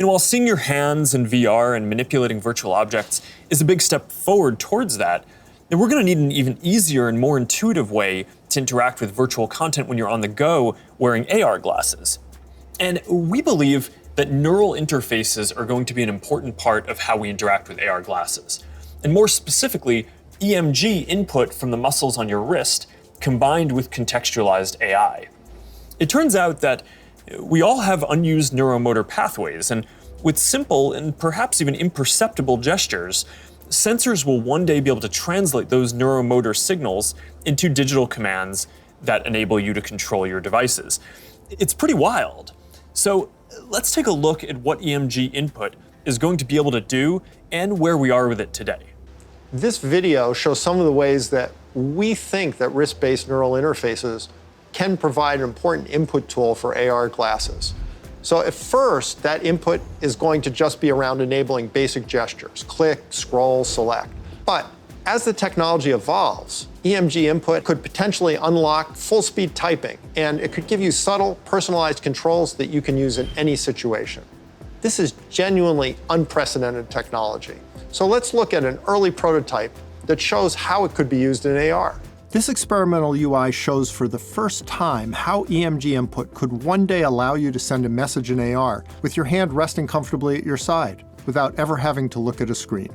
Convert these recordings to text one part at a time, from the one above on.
And while seeing your hands in VR and manipulating virtual objects is a big step forward towards that, then we're going to need an even easier and more intuitive way to interact with virtual content when you're on the go wearing AR glasses. And we believe that neural interfaces are going to be an important part of how we interact with AR glasses. And more specifically, EMG input from the muscles on your wrist combined with contextualized AI. It turns out that we all have unused neuromotor pathways, and with simple and perhaps even imperceptible gestures, sensors will one day be able to translate those neuromotor signals into digital commands that enable you to control your devices. It's pretty wild. So let's take a look at what EMG input is going to be able to do and where we are with it today. This video shows some of the ways that we think that wrist-based neural interfaces can provide an important input tool for AR glasses. So at first, that input is going to just be around enabling basic gestures, click, scroll, select. But as the technology evolves, EMG input could potentially unlock full-speed typing, and it could give you subtle, personalized controls that you can use in any situation. This is genuinely unprecedented technology. So let's look at an early prototype that shows how it could be used in AR. This experimental UI shows for the first time how EMG input could one day allow you to send a message in AR with your hand resting comfortably at your side without ever having to look at a screen.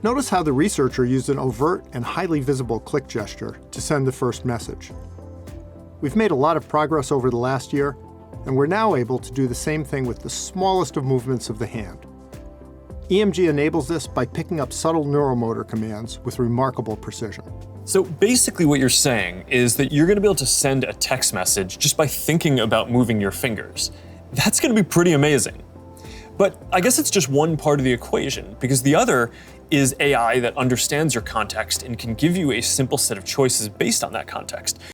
Notice how the researcher used an overt and highly visible click gesture to send the first message. We've made a lot of progress over the last year, and we're now able to do the same thing with the smallest of movements of the hand. EMG enables this by picking up subtle neuromotor commands with remarkable precision. So basically what you're saying is that you're going to be able to send a text message just by thinking about moving your fingers. That's going to be pretty amazing. But I guess it's just one part of the equation, because the other is AI that understands your context and can give you a simple set of choices based on that context.